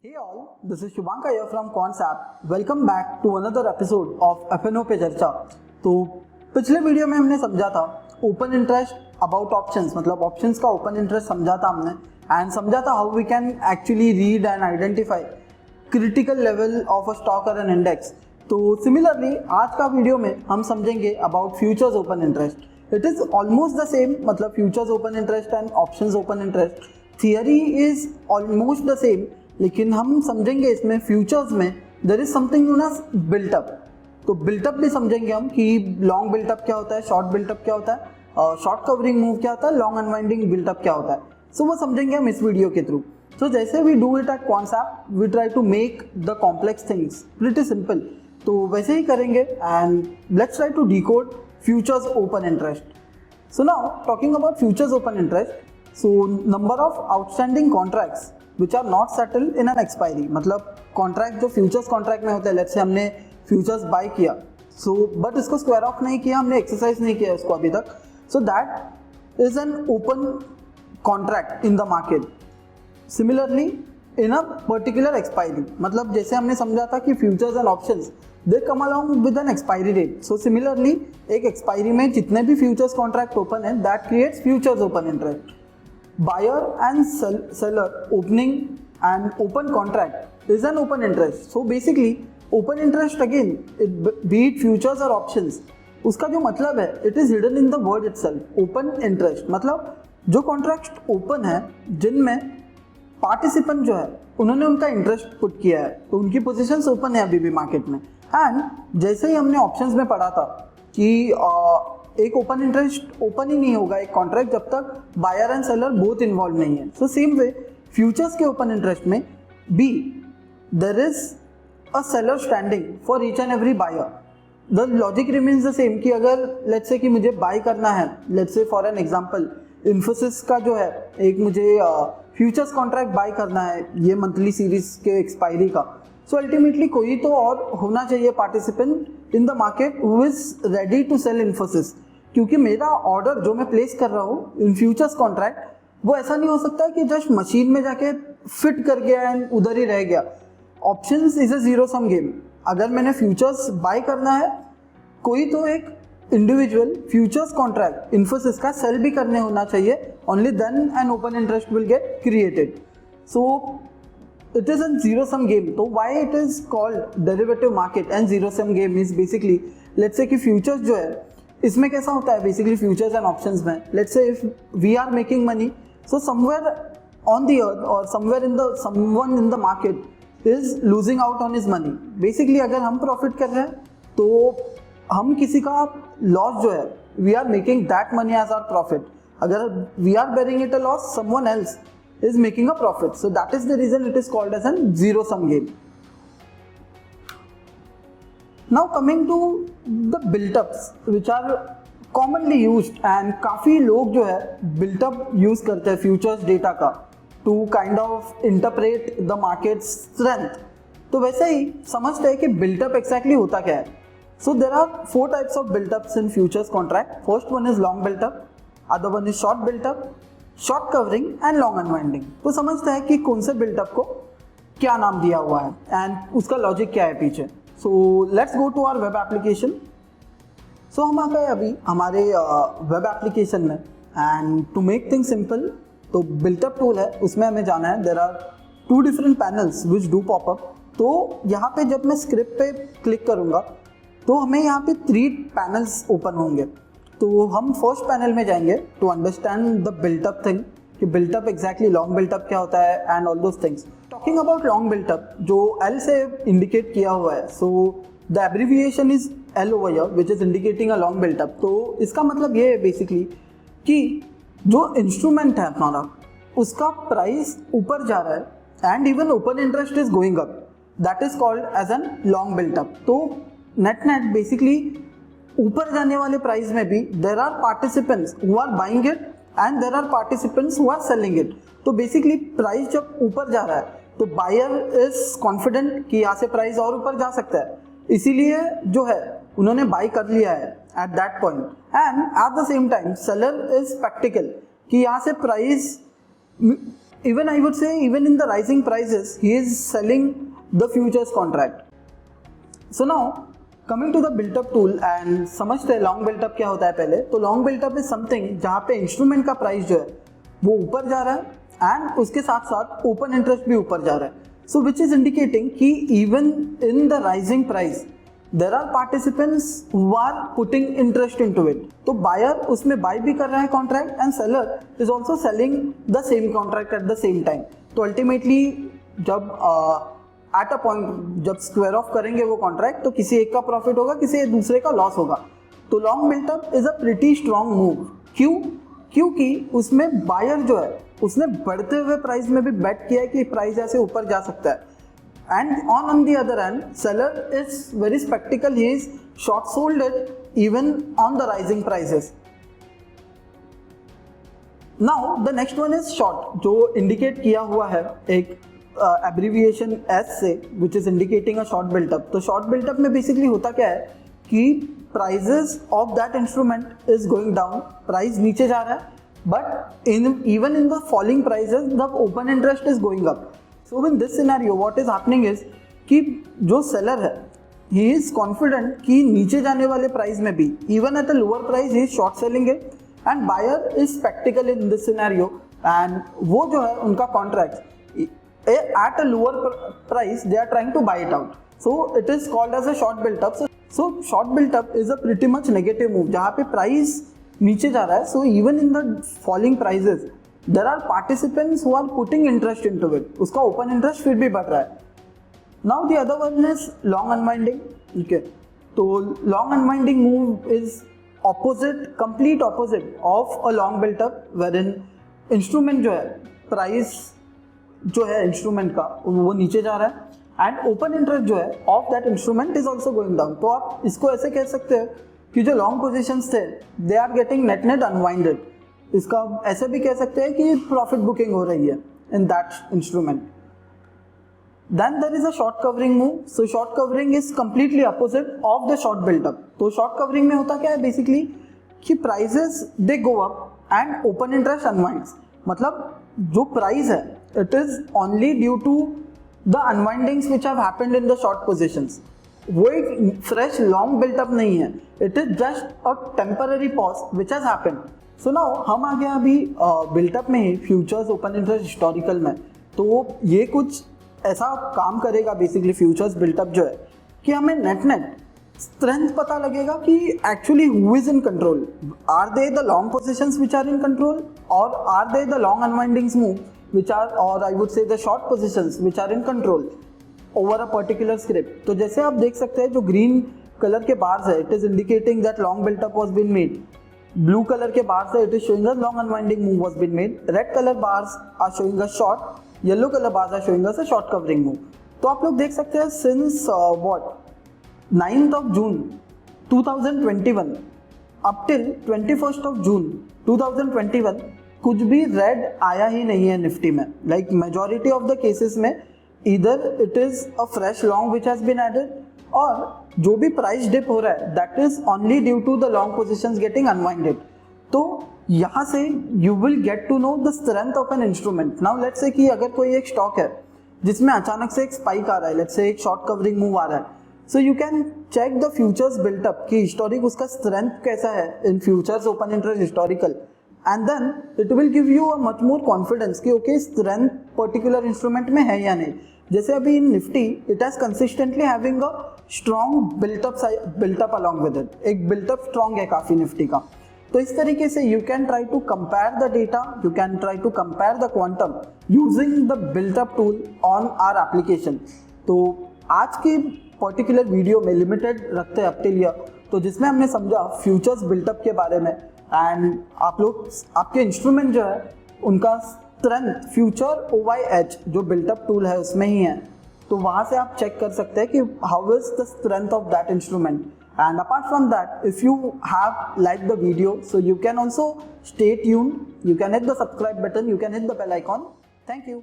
Hey all, this is Shubhanka here from Quantsapp. Welcome back to another episode of FNO पे चर्चा। तो पिछले video में हमने समझा था ओपन इंटरेस्ट अबाउट ऑप्शंस, मतलब ऑप्शंस का ओपन इंटरेस्ट समझा था हमने एंड समझा था how we can actually read and identify critical level of a stock और एन इंडेक्स। तो सिमिलरली आज का वीडियो में हम समझेंगे about futures open interest. It is almost the same, मतलब futures open interest and options open interest theory is almost the same, लेकिन हम समझेंगे इसमें फ्यूचर्स में there is something known as built up. तो बिल्टअप भी समझेंगे हम कि लॉन्ग बिल्टअप क्या होता है, शॉर्ट बिल्टअप क्या होता है, शॉर्ट कवरिंग मूव क्या होता है, लॉन्ग अनवाइंडिंग बिल्टअप क्या होता है। सो वो समझेंगे हम इस वीडियो के थ्रू। सो जैसे we do it at Quantsapp, we try to make the complex things pretty simple. तो वैसे ही करेंगे and let's try to decode futures open interest. So now talking about futures open interest, so number of outstanding contracts which are not settled in an expiry, मतलब contract जो futures contract में होते हैं, let's say हमने futures buy किया, so but इसको square off नहीं किया, हमने एक्सरसाइज नहीं किया उसको अभी तक, so that is an open contract in the market. Similarly in a particular expiry, मतलब जैसे हमने समझा था कि futures and options they come along with an expiry date. So similarly एक एक्सपायरी में जितने भी फ्यूचर्स कॉन्ट्रैक्ट ओपन है that creates futures open interest. Buyer and seller opening an open contract is an open interest. So basically open interest again, be it futures or options, उसका जो मतलब है it is hidden in the word itself. Open interest मतलब जो contract open है जिनमें participant जो है उन्होंने उनका इंटरेस्ट पुट किया है, तो उनकी पोजीशंस ओपन है अभी भी मार्केट में। एंड जैसे ही हमने ऑप्शंस में पढ़ा था कि एक ओपन इंटरेस्ट ओपन ही नहीं होगा एक कॉन्ट्रैक्ट जब तक buyer and seller both involve नहीं है। सो सेम वे फ्यूचर्स के ओपन इंटरेस्ट में be there is a seller standing for each and every buyer. The logic remains the same कि अगर लेट्स से कि मुझे बाय करना है, let's say for an example Infosys का जो है एक मुझे फ्यूचर्स कॉन्ट्रैक्ट बाय करना है ये मंथली सीरीज के एक्सपायरी का, सो अल्टीमेटली कोई तो और होना चाहिए participant in the market who is ready to sell Infosys, क्योंकि मेरा ऑर्डर जो मैं प्लेस कर रहा हूँ इन फ्यूचर्स कॉन्ट्रैक्ट वो ऐसा नहीं हो सकता कि जस्ट मशीन में जाके फिट कर गया एंड उधर ही रह गया। Options is a zero sum game. अगर मैंने फ्यूचर्स बाय करना है, कोई तो एक इंडिविजुअल फ्यूचर्स कॉन्ट्रैक्ट इन्फोसिस का सेल भी करने होना चाहिए, only then an open interest will get created. So it is a zero sum game. तो why it is called derivative market and zero sum game is basically let's say कि futures जो है इसमें कैसा होता है basically futures and options में, let's say if we are making money, so somewhere on the earth or somewhere in the someone in the market is losing out on his money. Basically अगर हम profit कर रहे हैं तो हम किसी का loss जो है we are making that money as our profit. अगर we are bearing it a loss, someone else is making a profit. So that is the reason it is called as a zero sum game. Now coming to the built-ups which are commonly used and काफ़ी लोग जो है built-up use करते हैं futures data का to kind of interpret the market strength. तो वैसे ही समझते हैं कि built-up exactly होता क्या है. So there are four types of built-ups in futures contract. First one is long built-up, other one is short built-up, short covering and long unwinding. तो समझते हैं कि कौन से बिल्टअप को क्या नाम दिया हुआ है एंड उसका लॉजिक क्या है पीछे। So let's go to our web application. So हम आ गए अभी हमारे वेब एप्लीकेशन में and to make things simple तो बिल्टअप टूल है, उसमें हमें जाना है। There are two different panels which do popup. तो यहाँ पे जब मैं स्क्रिप्ट पे क्लिक करूँगा तो हमें यहाँ पे 3 पैनल्स ओपन होंगे। तो हम फर्स्ट पैनल में जाएंगे to understand the built up thing कि बिल्टअप एग्जैक्टली लॉन्ग बिल्टअप क्या होता है and all those things. Talking about long built up जो एल से इंडिकेट किया हुआ है, so the abbreviation is L over here which is indicating a long built up. तो इसका मतलब ये है बेसिकली कि जो इंस्ट्रूमेंट है हमारा उसका प्राइस ऊपर जा रहा है and even open interest is going up, that is called as an long built up. तो नेट बेसिकली ऊपर जाने वाले प्राइस में भी there are participants who are buying it and there are participants who are selling it. तो basically price जब ऊपर जा रहा है तो बायर इज कॉन्फिडेंट कि यहाँ से प्राइस और ऊपर जा सकता है, इसीलिए जो है उन्होंने बाई कर लिया है at that point. And eight the same time seller is practical कि यहाँ से price even I would say even in the rising prices he is selling the futures contract. So now coming to the built up tool and समझते हैं long built up क्या होता है पहले. तो long built up is something जहाँ पे instrument का प्राइस जो है वो ऊपर जा रहा है एंड उसके साथ साथ ओपन इंटरेस्ट भी ऊपर जा रहा है. सो विच इज इंडिकेटिंग कि even in the rising price there are participants who are putting interest into it. तो बायर उसमें बाय भी कर रहा है contract and seller is also selling the same contract at the same time. तो ultimately जब at a point जब square off करेंगे वो कॉन्ट्रैक्ट तो किसी एक का प्रॉफिट होगा, किसी दूसरे का लॉस होगा. तो long built up is a pretty strong move. क्यों? क्योंकि उसमें बायर जो है उसने बढ़ते हुए प्राइस में भी बेट किया है कि प्राइस ऐसे ऊपर जा सकता है. And on the other hand seller is very sceptical, he is short sold it even on the rising prices. Now the next one is short, जो इंडिकेट किया हुआ है एक एब्रीविएशन एस से, which is indicating a short built up. तो short built up में basically होता क्या है कि prices of that instrument is going down, price नीचे जा रहा है, but even in the falling prices the open interest is going up. So in this scenario what is happening is कि जो सेलर है ही इज कॉन्फिडेंट कि नीचे जाने वाले प्राइस में भी even at a lower price ही is short selling it and buyer is skeptical in this scenario and वो जो है उनका contract at a lower price they are trying to buy it out. So it is called as a short built up. So short built up is a pretty much negative move जहाँ पे price नीचे जा रहा है. So even in the falling prices there are participants who are putting interest into it. उसका open interest फिर भी बढ़ रहा है. Now the other one is long unwinding. Okay, तो long unwinding move is opposite, complete opposite of a long built up, wherein instrument जो है price जो है इंस्ट्रूमेंट का वो नीचे जा रहा है एंड ओपन इंटरेस्ट जो है of that instrument is also going down. तो आप इसको ऐसे कह सकते हैं कि जो लॉन्ग पोजीशंस थे they are getting net net unwinded. इसका ऐसे भी कह सकते हैं कि प्रॉफिट बुकिंग हो रही है in that instrument. Then there is a short covering move. So short covering is completely opposite of the short built up. तो शॉर्ट कवरिंग में होता क्या है बेसिकली कि prices they go up and open interest unwinds. मतलब जो price है it is only due to the unwindings which have happened in the short positions. वो एक fresh long built up नहीं है, it is just a temporary pause which has happened. So now हम आ गए अभी built up में ही futures open interest historical में. तो ये कुछ ऐसा काम करेगा basically futures built up जो है कि हमें net net strength पता लगेगा कि actually who is in control. Are they the long positions which are in control or are they the long unwindings move which are, or I would say the short positions which are in control over a particular script. तो जैसे आप देख सकते हैं जो green colour के bars है it is indicating that long built up was been made. Blue colour के बार्स है it is showing us long unwinding move was been made. Red colour bars are showing us short. Yellow colour bars are showing us a short covering move. तो आप लोग देख सकते हैं since what 9th of June 2021 up till 21st of June 2021 कुछ भी red आया ही नहीं है निफ्टी में. Like majority of the cases में इधर it is a fresh long which has been added और जो भी प्राइस डिप हो रहा है that is only due to the long positions getting unwinded. तो यहाँ से you will get to know the strength of an instrument. Now let's say कि अगर कोई एक स्टॉक है जिसमें अचानक से एक स्पाइक आ रहा है, लेट्स से एक शॉर्ट कवरिंग मूव आ रहा है, so you can check the futures built up कि हिस्टोरिक उसका स्ट्रेंथ कैसा है in futures open interest historical. And then it will give you a much more confidence कि okay strength particular instrument में है या नहीं. जैसे अभी in Nifty it has consistently having a strong built up along with it. एक built up strong है काफ़ी Nifty का. तो इस तरीके से you can try to compare the data, you can try to compare the quantum using the built up tool on our application. तो आज की particular वीडियो में लिमिटेड रखते हैं up till here, तो जिसमें हमने समझा फ्यूचर्स बिल्टअप के बारे में एंड आप लोग आपके इंस्ट्रूमेंट जो है उनका स्ट्रेंथ फ्यूचर OYH जो बिल्टअप टूल है उसमें ही है. तो वहाँ से आप चेक कर सकते हैं कि how is the strength of that instrument. And apart from that if you have like the video so you can also stay tuned, you can hit the subscribe button, you can hit the bell icon. Thank you.